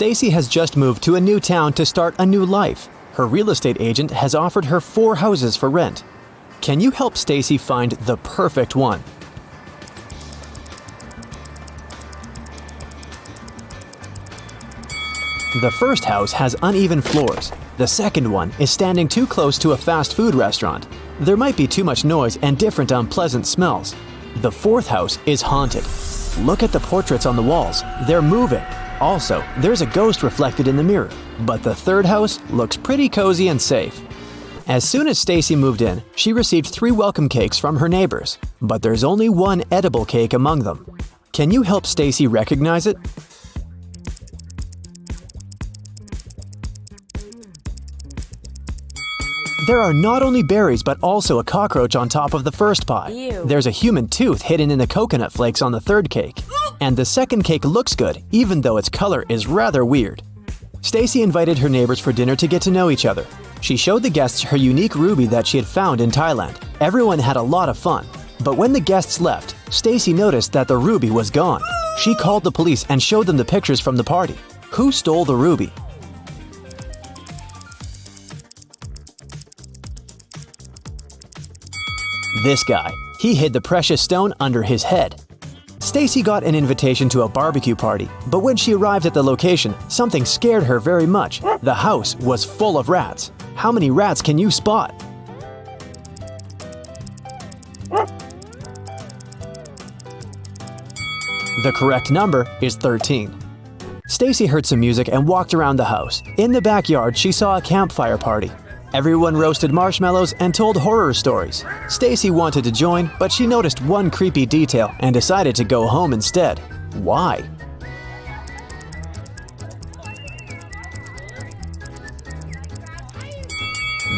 Stacy has just moved to a new town to start a new life. Her real estate agent has offered her 4 houses for rent. Can you help Stacy find the perfect one? The first house has uneven floors. The second one is standing too close to a fast food restaurant. There might be too much noise and different unpleasant smells. The fourth house is haunted. Look at the portraits on the walls. They're moving. Also, there's a ghost reflected in the mirror. But the third house looks pretty cozy and safe. As soon as Stacy moved in, she received 3 welcome cakes from her neighbors. But there's only one edible cake among them. Can you help Stacy recognize it? There are not only berries but also a cockroach on top of the first pie. Ew. There's a human tooth hidden in the coconut flakes on the third cake. And the second cake looks good, even though its color is rather weird. Stacy invited her neighbors for dinner to get to know each other. She showed the guests her unique ruby that she had found in Thailand. Everyone had a lot of fun. But when the guests left, Stacy noticed that the ruby was gone. She called the police and showed them the pictures from the party. Who stole the ruby? This guy. He hid the precious stone under his head. Stacy got an invitation to a barbecue party, but when she arrived at the location, something scared her very much. The house was full of rats. How many rats can you spot? The correct number is 13. Stacy heard some music and walked around the house. In the backyard, she saw a campfire party. Everyone roasted marshmallows and told horror stories. Stacy wanted to join, but she noticed one creepy detail and decided to go home instead. Why?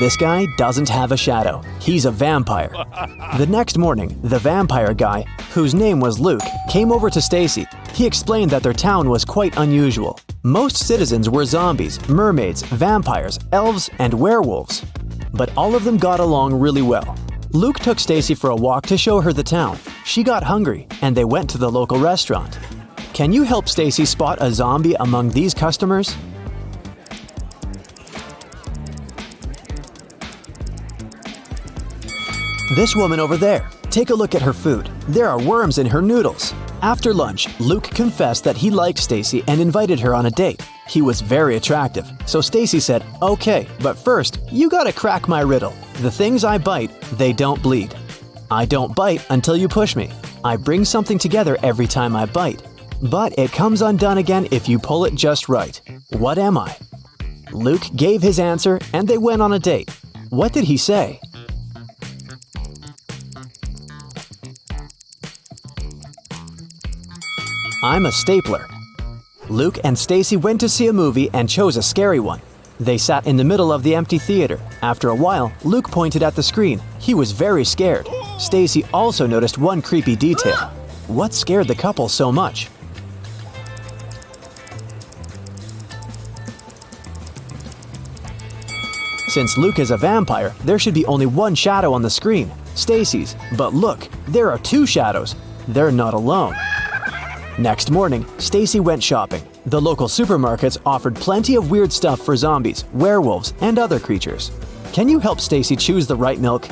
This guy doesn't have a shadow. He's a vampire. The next morning, the vampire guy, whose name was Luke, came over to Stacy. He explained that their town was quite unusual. Most citizens were zombies, mermaids, vampires, elves, and werewolves. But all of them got along really well. Luke took Stacy for a walk to show her the town. She got hungry, and they went to the local restaurant. Can you help Stacy spot a zombie among these customers? This woman over there. Take a look at her food. There are worms in her noodles. After lunch, Luke confessed that he liked Stacy and invited her on a date. He was very attractive, so Stacy said, "Okay, but first, you gotta crack my riddle. The things I bite, they don't bleed. I don't bite until you push me. I bring something together every time I bite. But it comes undone again if you pull it just right. What am I?" Luke gave his answer and they went on a date. What did he say? I'm a stapler. Luke and Stacy went to see a movie and chose a scary one. They sat in the middle of the empty theater. After a while, Luke pointed at the screen. He was very scared. Stacy also noticed one creepy detail. What scared the couple so much? Since Luke is a vampire, there should be only one shadow on the screen, Stacy's. But look, there are 2 shadows. They're not alone. Next morning, Stacy went shopping. The local supermarkets offered plenty of weird stuff for zombies, werewolves, and other creatures. Can you help Stacy choose the right milk?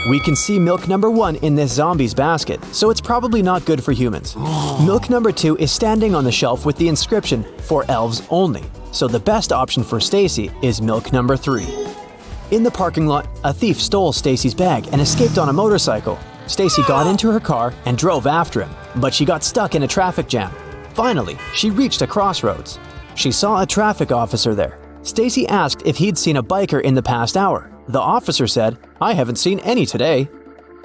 We can see milk number 1 in this zombie's basket, so it's probably not good for humans. Milk number 2 is standing on the shelf with the inscription, "For elves only." So the best option for Stacy is milk number 3. In the parking lot, a thief stole Stacy's bag and escaped on a motorcycle. Stacy got into her car and drove after him, but she got stuck in a traffic jam. Finally, she reached a crossroads. She saw a traffic officer there. Stacy asked if he'd seen a biker in the past hour. The officer said, "I haven't seen any today."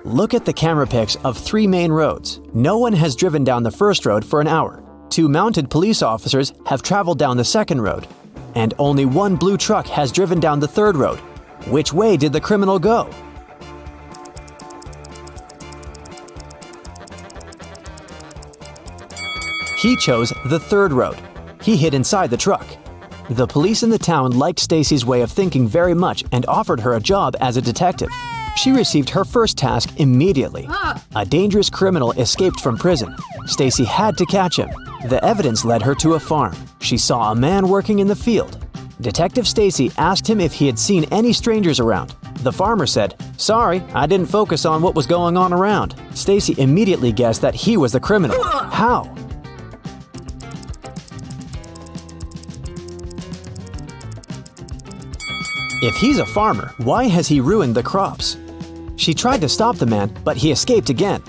Look at the camera pics of 3 main roads. No one has driven down the first road for an hour. 2 mounted police officers have traveled down the second road. And only 1 blue truck has driven down the third road. Which way did the criminal go? He chose the third road. He hid inside the truck. The police in the town liked Stacy's way of thinking very much and offered her a job as a detective. She received her first task immediately. A dangerous criminal escaped from prison. Stacy had to catch him. The evidence led her to a farm. She saw a man working in the field. Detective Stacy asked him if he had seen any strangers around. The farmer said, "Sorry, I didn't focus on what was going on around." Stacy immediately guessed that he was the criminal. How? If he's a farmer, why has he ruined the crops? She tried to stop the man, but he escaped again.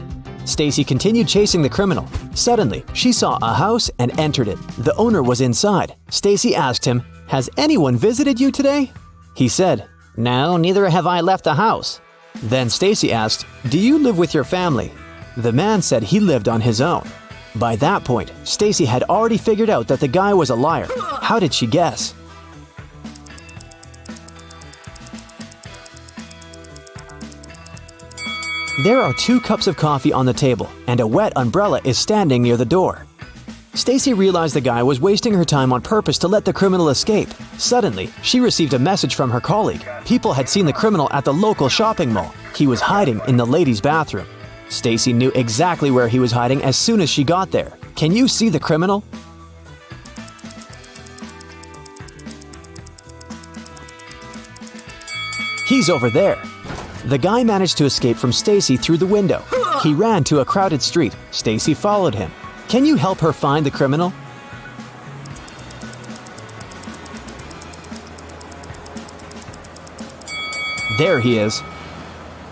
Stacy continued chasing the criminal. Suddenly, she saw a house and entered it. The owner was inside. Stacy asked him, "Has anyone visited you today?" He said, "No, neither have I left the house." Then Stacy asked, "Do you live with your family?" The man said he lived on his own. By that point, Stacy had already figured out that the guy was a liar. How did she guess? There are 2 cups of coffee on the table, and a wet umbrella is standing near the door. Stacy realized the guy was wasting her time on purpose to let the criminal escape. Suddenly, she received a message from her colleague. People had seen the criminal at the local shopping mall. He was hiding in the ladies' bathroom. Stacy knew exactly where he was hiding as soon as she got there. Can you see the criminal? He's over there. The guy managed to escape from Stacy through the window. He ran to a crowded street. Stacy followed him. Can you help her find the criminal? There he is.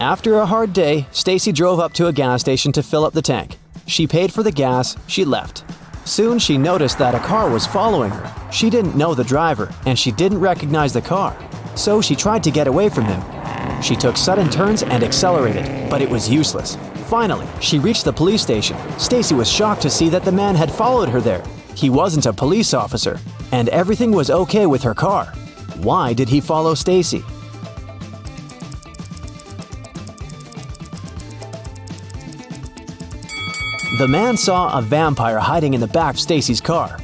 After a hard day, Stacy drove up to a gas station to fill up the tank. She paid for the gas, she left. Soon she noticed that a car was following her. She didn't know the driver, and she didn't recognize the car. So she tried to get away from him. She took sudden turns and accelerated, but it was useless. Finally, she reached the police station. Stacy was shocked to see that the man had followed her there. He wasn't a police officer, and everything was okay with her car. Why did he follow Stacy? The man saw a vampire hiding in the back of Stacy's car.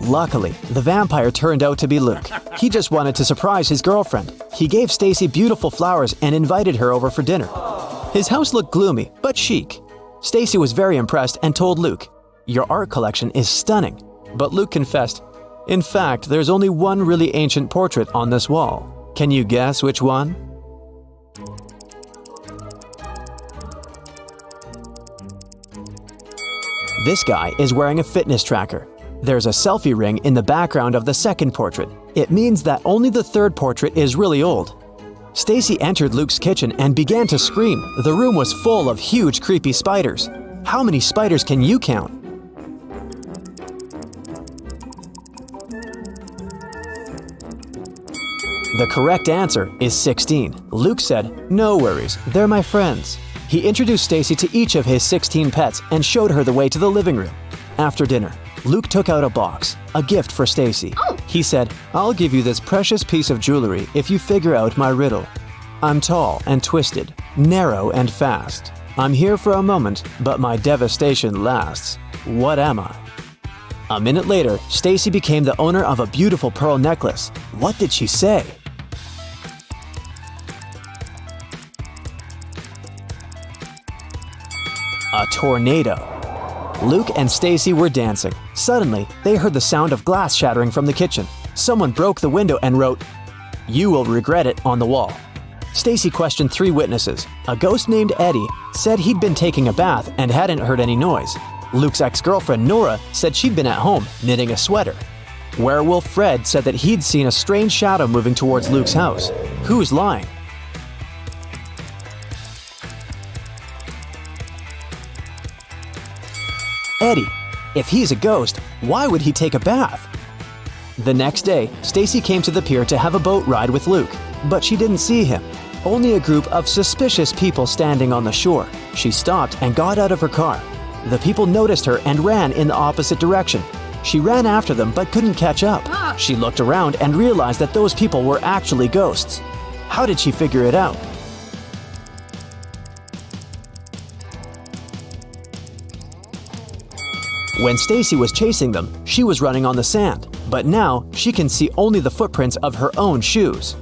Luckily, the vampire turned out to be Luke. He just wanted to surprise his girlfriend. He gave Stacy beautiful flowers and invited her over for dinner. His house looked gloomy, but chic. Stacy was very impressed and told Luke, "Your art collection is stunning." But Luke confessed, "In fact, there's only one really ancient portrait on this wall. Can you guess which one?" This guy is wearing a fitness tracker. There's a selfie ring in the background of the second portrait. It means that only the third portrait is really old. Stacy entered Luke's kitchen and began to scream. The room was full of huge, creepy spiders. How many spiders can you count? The correct answer is 16. Luke said, "No worries, they're my friends." He introduced Stacy to each of his 16 pets and showed her the way to the living room. After dinner, Luke took out a box, a gift for Stacy. He said, "I'll give you this precious piece of jewelry if you figure out my riddle. I'm tall and twisted, narrow and fast. I'm here for a moment, but my devastation lasts. What am I?" A minute later, Stacy became the owner of a beautiful pearl necklace. What did she say? A tornado. Luke and Stacy were dancing. Suddenly, they heard the sound of glass shattering from the kitchen. Someone broke the window and wrote, "You will regret it," on the wall. Stacy questioned 3 witnesses. A ghost named Eddie said he'd been taking a bath and hadn't heard any noise. Luke's ex-girlfriend Nora said she'd been at home knitting a sweater. Werewolf Fred said that he'd seen a strange shadow moving towards Luke's house. Who's lying? Eddie. If he's a ghost, why would he take a bath? The next day, Stacy came to the pier to have a boat ride with Luke, but she didn't see him. Only a group of suspicious people standing on the shore. She stopped and got out of her car. The people noticed her and ran in the opposite direction. She ran after them but couldn't catch up. She looked around and realized that those people were actually ghosts. How did she figure it out? When Stacy was chasing them, she was running on the sand, but now she can see only the footprints of her own shoes.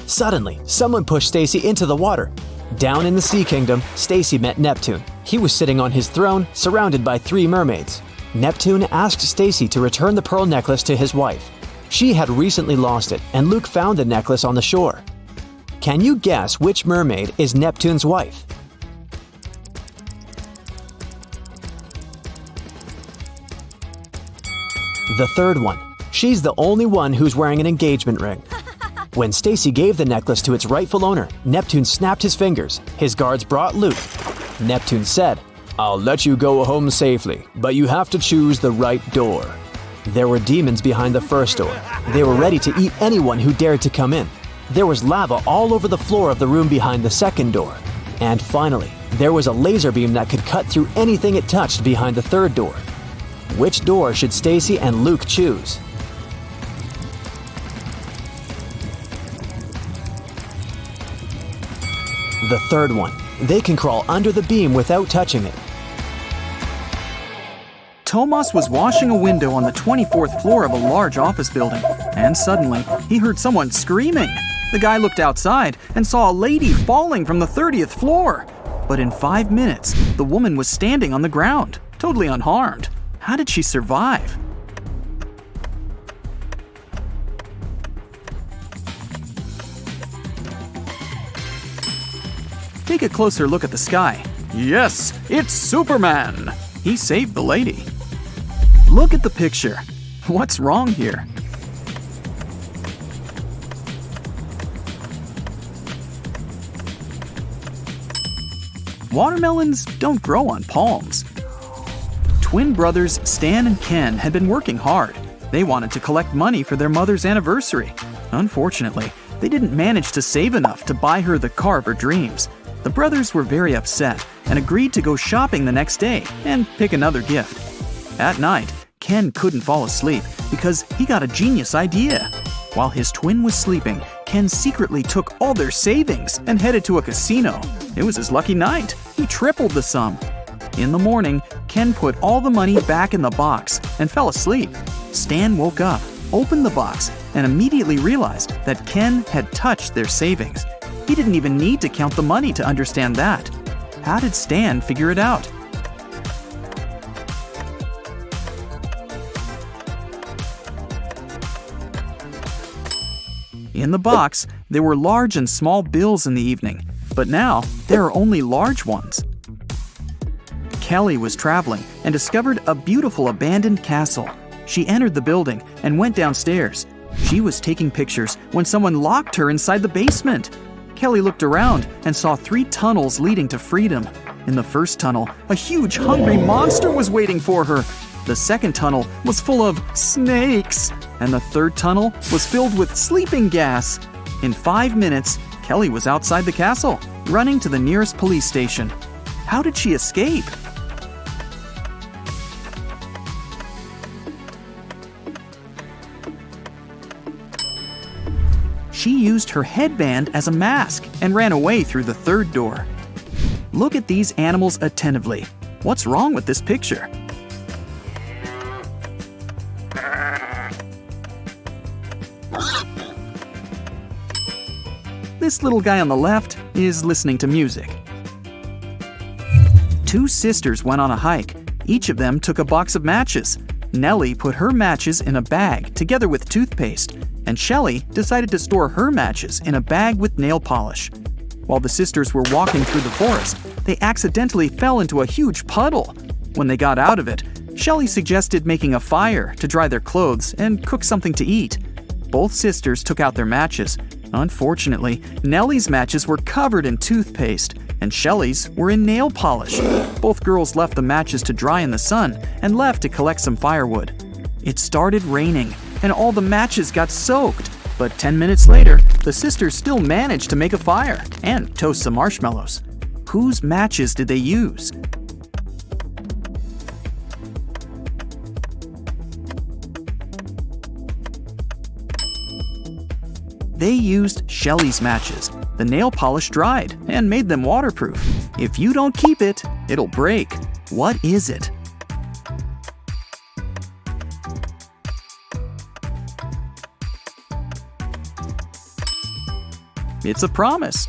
Suddenly, someone pushed Stacy into the water. Down in the Sea Kingdom, Stacy met Neptune. He was sitting on his throne, surrounded by 3 mermaids. Neptune asked Stacy to return the pearl necklace to his wife. She had recently lost it, and Luke found the necklace on the shore. Can you guess which mermaid is Neptune's wife? The third one. She's the only one who's wearing an engagement ring. When Stacy gave the necklace to its rightful owner, Neptune snapped his fingers. His guards brought Luke. Neptune said, "I'll let you go home safely, but you have to choose the right door." There were demons behind the first door. They were ready to eat anyone who dared to come in. There was lava all over the floor of the room behind the second door. And finally, there was a laser beam that could cut through anything it touched behind the third door. Which door should Stacy and Luke choose? The third one. They can crawl under the beam without touching it. Tomas was washing a window on the 24th floor of a large office building, and suddenly he heard someone screaming. The guy looked outside and saw a lady falling from the 30th floor. But in 5 minutes, the woman was standing on the ground, totally unharmed. How did she survive? Take a closer look at the sky. Yes, it's Superman! He saved the lady. Look at the picture. What's wrong here? Watermelons don't grow on palms. Twin brothers Stan and Ken had been working hard. They wanted to collect money for their mother's anniversary. Unfortunately, they didn't manage to save enough to buy her the car of her dreams. The brothers were very upset and agreed to go shopping the next day and pick another gift. At night, Ken couldn't fall asleep because he got a genius idea. While his twin was sleeping, Ken secretly took all their savings and headed to a casino. It was his lucky night. He tripled the sum. In the morning, Ken put all the money back in the box and fell asleep. Stan woke up, opened the box, and immediately realized that Ken had touched their savings. He didn't even need to count the money to understand that. How did Stan figure it out? In the box, there were large and small bills in the evening, but now there are only large ones. Kelly was traveling and discovered a beautiful abandoned castle. She entered the building and went downstairs. She was taking pictures when someone locked her inside the basement. Kelly looked around and saw 3 tunnels leading to freedom. In the first tunnel, a huge hungry monster was waiting for her. The second tunnel was full of snakes, and the third tunnel was filled with sleeping gas. In 5 minutes, Kelly was outside the castle, running to the nearest police station. How did she escape? She used her headband as a mask and ran away through the third door. Look at these animals attentively. What's wrong with this picture? This little guy on the left is listening to music. 2 sisters went on a hike. Each of them took a box of matches. Nellie put her matches in a bag together with toothpaste, and Shelley decided to store her matches in a bag with nail polish. While the sisters were walking through the forest, they accidentally fell into a huge puddle. When they got out of it, Shelley suggested making a fire to dry their clothes and cook something to eat. Both sisters took out their matches. Unfortunately, Nellie's matches were covered in toothpaste, and Shelley's were in nail polish. Both girls left the matches to dry in the sun and left to collect some firewood. It started raining, and all the matches got soaked. But 10 minutes later, the sisters still managed to make a fire and toast some marshmallows. Whose matches did they use? They used Shelley's matches. The nail polish dried and made them waterproof. If you don't keep it, it'll break. What is it? It's a promise.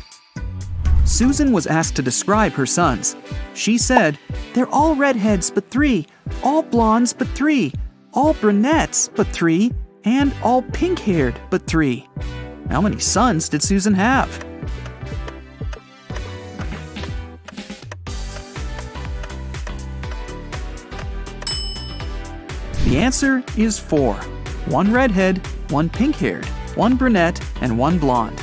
Susan was asked to describe her sons. She said, "They're all redheads but 3, all blondes but 3, all brunettes but 3, and all pink-haired but 3. How many sons did Susan have? The answer is 4. 1 redhead, 1 pink-haired, 1 brunette, and 1 blonde.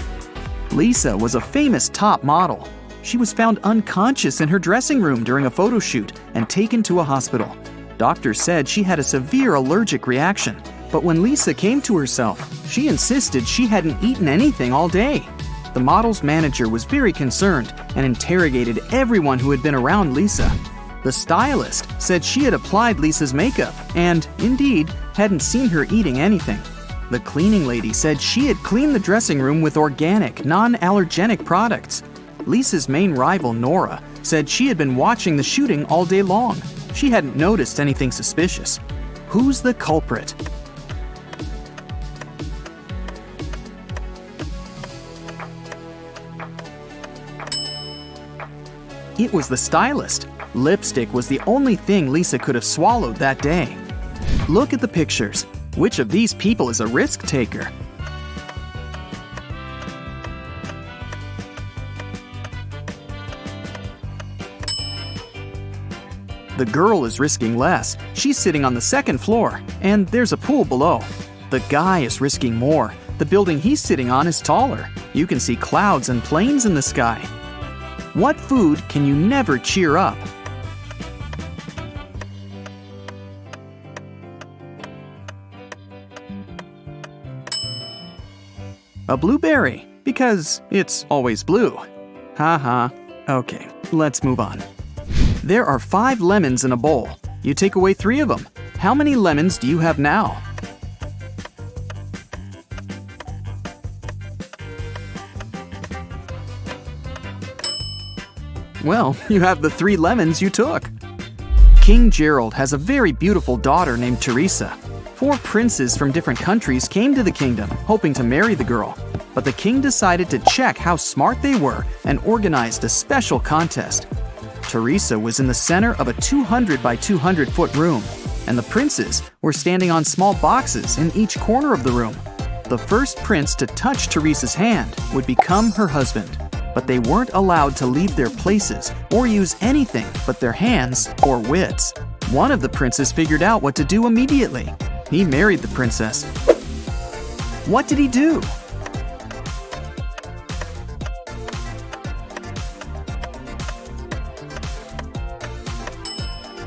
Lisa was a famous top model. She was found unconscious in her dressing room during a photo shoot and taken to a hospital. Doctors said she had a severe allergic reaction, but when Lisa came to herself, she insisted she hadn't eaten anything all day. The model's manager was very concerned and interrogated everyone who had been around Lisa. The stylist said she had applied Lisa's makeup and, indeed, hadn't seen her eating anything. The cleaning lady said she had cleaned the dressing room with organic, non-allergenic products. Lisa's main rival, Nora, said she had been watching the shooting all day long. She hadn't noticed anything suspicious. Who's the culprit? It was the stylist. Lipstick was the only thing Lisa could have swallowed that day. Look at the pictures. Which of these people is a risk taker? The girl is risking less. She's sitting on the second floor, and there's a pool below. The guy is risking more. The building he's sitting on is taller. You can see clouds and planes in the sky. What food can you never cheer up? A blueberry, because it's always blue. Haha. Okay, let's move on. There are 5 lemons in a bowl. You take away 3 of them. How many lemons do you have now? Well, you have the 3 lemons you took. King Gerald has a very beautiful daughter named Teresa. 4 princes from different countries came to the kingdom, hoping to marry the girl. But the king decided to check how smart they were and organized a special contest. Teresa was in the center of a 200 by 200 foot room, and the princes were standing on small boxes in each corner of the room. The first prince to touch Teresa's hand would become her husband, but they weren't allowed to leave their places or use anything but their hands or wits. One of the princes figured out what to do immediately. He married the princess. What did he do?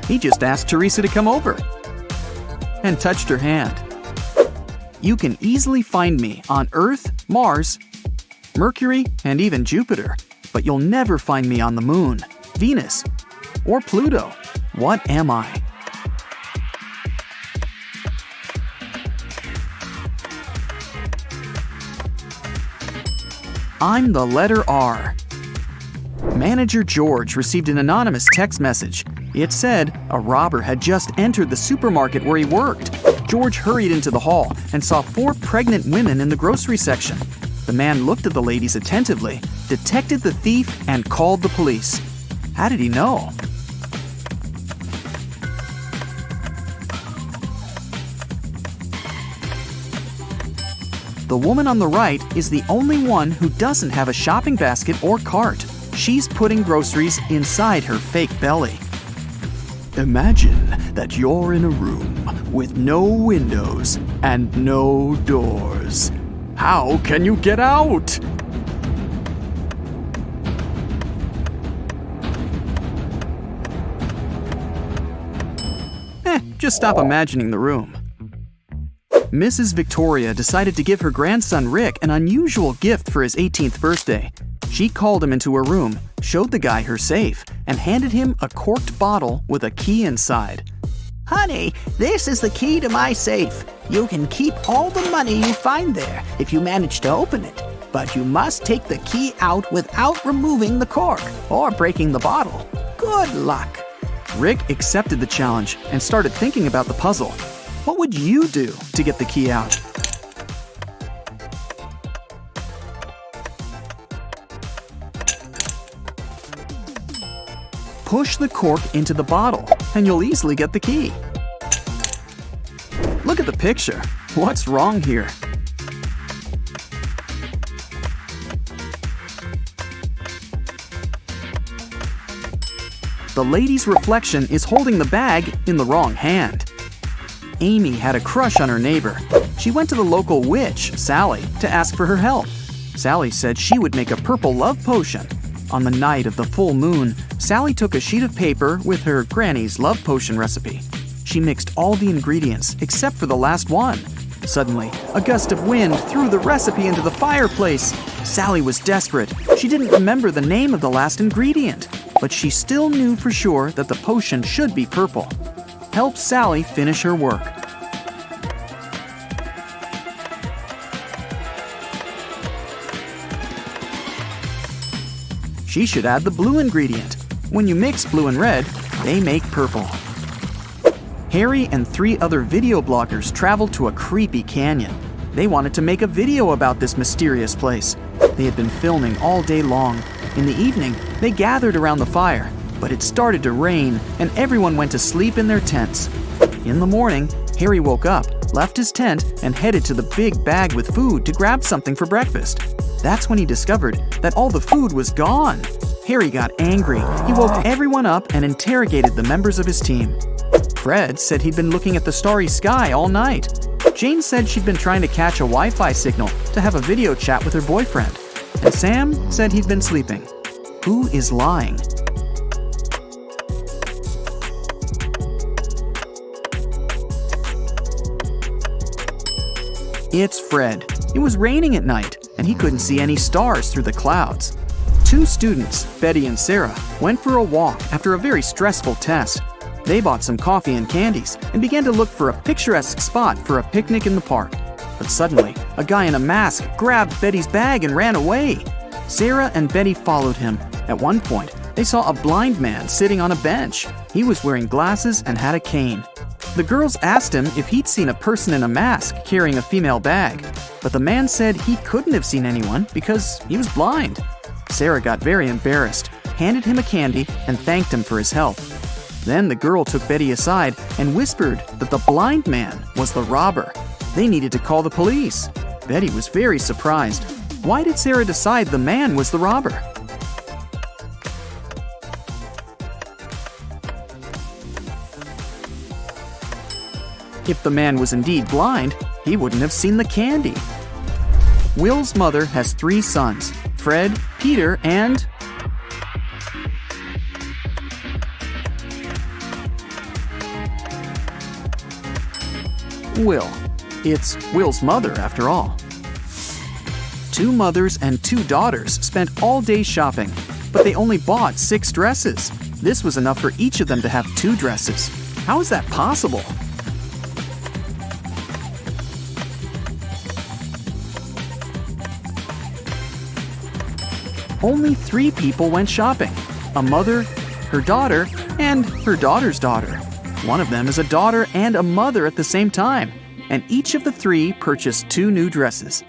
He just asked Teresa to come over and touched her hand. You can easily find me on Earth, Mars, Mercury, and even Jupiter, but you'll never find me on the Moon, Venus, or Pluto. What am I? I'm the letter R. Manager George received an anonymous text message. It said a robber had just entered the supermarket where he worked. George hurried into the hall and saw 4 pregnant women in the grocery section. The man looked at the ladies attentively, detected the thief, and called the police. How did he know? The woman on the right is the only one who doesn't have a shopping basket or cart. She's putting groceries inside her fake belly. Imagine that you're in a room with no windows and no doors. How can you get out? Just stop imagining the room. Mrs. Victoria decided to give her grandson Rick an unusual gift for his 18th birthday. She called him into her room, showed the guy her safe, and handed him a corked bottle with a key inside. Honey, this is the key to my safe. You can keep all the money you find there if you manage to open it. But you must take the key out without removing the cork or breaking the bottle. Good luck. Rick accepted the challenge and started thinking about the puzzle. What would you do to get the key out? Push the cork into the bottle, and you'll easily get the key. Look at the picture. What's wrong here? The lady's reflection is holding the bag in the wrong hand. Amy had a crush on her neighbor. She went to the local witch, Sally, to ask for her help. Sally said she would make a purple love potion. On the night of the full moon, Sally took a sheet of paper with her granny's love potion recipe. She mixed all the ingredients except for the last one. Suddenly, a gust of wind threw the recipe into the fireplace. Sally was desperate. She didn't remember the name of the last ingredient, but she still knew for sure that the potion should be purple. Help Sally finish her work. She should add the blue ingredient. When you mix blue and red, they make purple. Harry and 3 other video bloggers traveled to a creepy canyon. They wanted to make a video about this mysterious place. They had been filming all day long. In the evening, they gathered around the fire, but it started to rain and everyone went to sleep in their tents. In the morning, Harry woke up, left his tent, and headed to the big bag with food to grab something for breakfast. That's when he discovered that all the food was gone. Harry got angry. He woke everyone up and interrogated the members of his team. Fred said he'd been looking at the starry sky all night. Jane said she'd been trying to catch a Wi-Fi signal to have a video chat with her boyfriend. And Sam said he'd been sleeping. Who is lying? It's Fred. It was raining at night, and he couldn't see any stars through the clouds. 2 students, Betty and Sarah, went for a walk after a very stressful test. They bought some coffee and candies and began to look for a picturesque spot for a picnic in the park. But suddenly, a guy in a mask grabbed Betty's bag and ran away. Sarah and Betty followed him. At one point, they saw a blind man sitting on a bench. He was wearing glasses and had a cane. The girls asked him if he'd seen a person in a mask carrying a female bag, but the man said he couldn't have seen anyone because he was blind. Sarah got very embarrassed, handed him a candy, and thanked him for his help. Then the girl took Betty aside and whispered that the blind man was the robber. They needed to call the police. Betty was very surprised. Why did Sarah decide the man was the robber? If the man was indeed blind, he wouldn't have seen the candy. Will's mother has 3 sons, Fred, Peter, and... Will. It's Will's mother, after all. 2 mothers and 2 daughters spent all day shopping, but they only bought 6 dresses. This was enough for each of them to have 2 dresses. How is that possible? Only 3 people went shopping: a mother, her daughter, and her daughter's daughter. One of them is a daughter and a mother at the same time, and each of the 3 purchased 2 new dresses.